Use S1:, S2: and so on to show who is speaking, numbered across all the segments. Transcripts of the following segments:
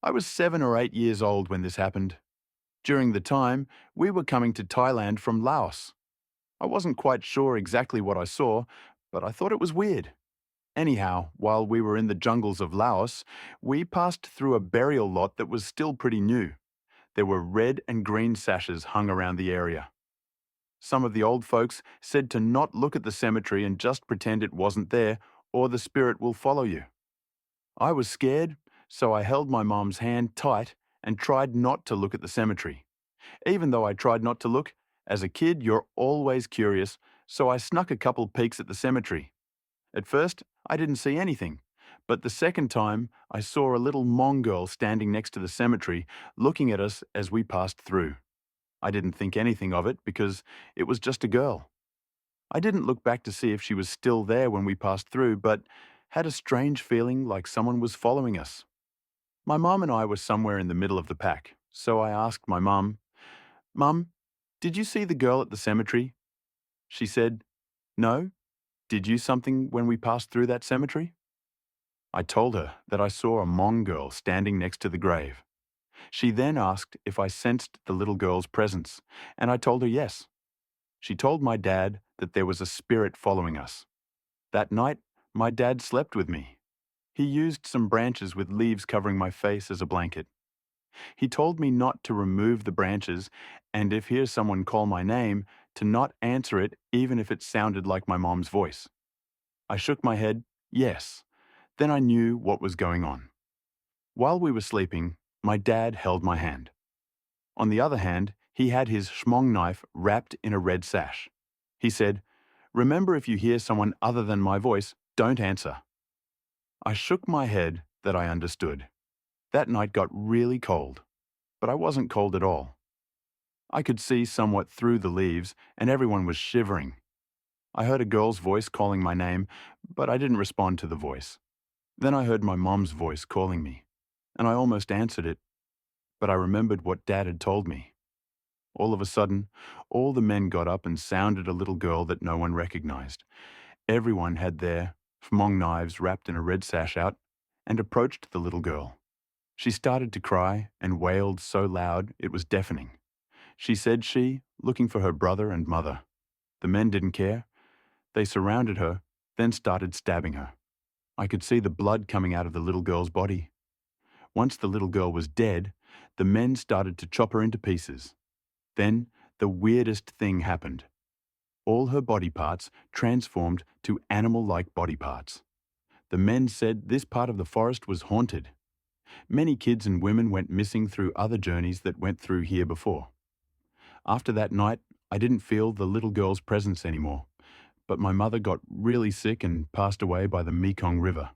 S1: I was 7 or 8 years old when this happened. During the time, we were coming to Thailand from Laos. I wasn't quite sure exactly what I saw, but I thought it was weird. Anyhow, while we were in the jungles of Laos, we passed through a burial lot that was still pretty new. There were red and green sashes hung around the area. Some of the old folks said to not look at the cemetery and just pretend it wasn't there, or the spirit will follow you. I was scared, so I held my mom's hand tight and tried not to look at the cemetery. Even though I tried not to look, as a kid you're always curious, so I snuck a couple peeks at the cemetery. At first, I didn't see anything, but the second time I saw a little Hmong girl standing next to the cemetery, looking at us as we passed through. I didn't think anything of it because it was just a girl. I didn't look back to see if she was still there when we passed through, but had a strange feeling like someone was following us. My mum and I were somewhere in the middle of the pack, so I asked my mum, "Mum, did you see the girl at the cemetery?" She said, "No. Did you something when we passed through that cemetery?" I told her that I saw a Hmong girl standing next to the grave. She then asked if I sensed the little girl's presence, and I told her yes. She told my dad that there was a spirit following us. That night, my dad slept with me. He used some branches with leaves covering my face as a blanket. He told me not to remove the branches, and if hears someone call my name, to not answer it even if it sounded like my mom's voice. I shook my head, yes. Then I knew what was going on. While we were sleeping, my dad held my hand. On the other hand, he had his Hmong knife wrapped in a red sash. He said, "Remember, if you hear someone other than my voice, don't answer." I shook my head that I understood. That night got really cold, but I wasn't cold at all. I could see somewhat through the leaves, and everyone was shivering. I heard a girl's voice calling my name, but I didn't respond to the voice. Then I heard my mom's voice calling me, and I almost answered it, but I remembered what Dad had told me. All of a sudden, all the men got up and sounded a little girl that no one recognized. Everyone had their Hmong knives wrapped in a red sash out and approached the little girl. She started to cry and wailed so loud it was deafening. She said looking for her brother and mother. The men didn't care. They surrounded her, then started stabbing her. I could see the blood coming out of the little girl's body. Once the little girl was dead, the men started to chop her into pieces. Then, the weirdest thing happened. All her body parts transformed to animal-like body parts. The men said this part of the forest was haunted. Many kids and women went missing through other journeys that went through here before. After that night, I didn't feel the little girl's presence anymore, but my mother got really sick and passed away by the Mekong River.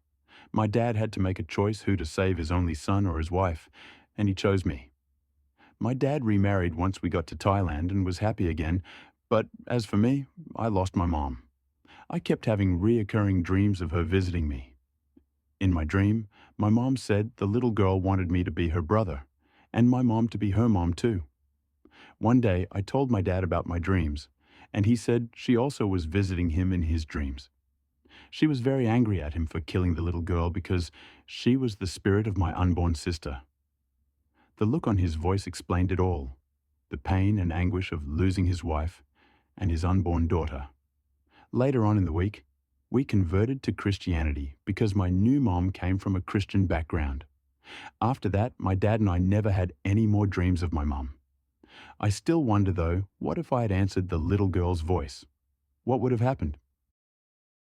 S1: My dad had to make a choice who to save, his only son or his wife, and he chose me. My dad remarried once we got to Thailand and was happy again, but as for me, I lost my mom. I kept having reoccurring dreams of her visiting me. In my dream, my mom said the little girl wanted me to be her brother, and my mom to be her mom too. One day, I told my dad about my dreams, and he said she also was visiting him in his dreams. She was very angry at him for killing the little girl because she was the spirit of my unborn sister. The look on his voice explained it all, the pain and anguish of losing his wife and his unborn daughter. Later on in the week, we converted to Christianity because my new mom came from a Christian background. After that, my dad and I never had any more dreams of my mom. I still wonder though, what if I had answered the little girl's voice? What would have happened?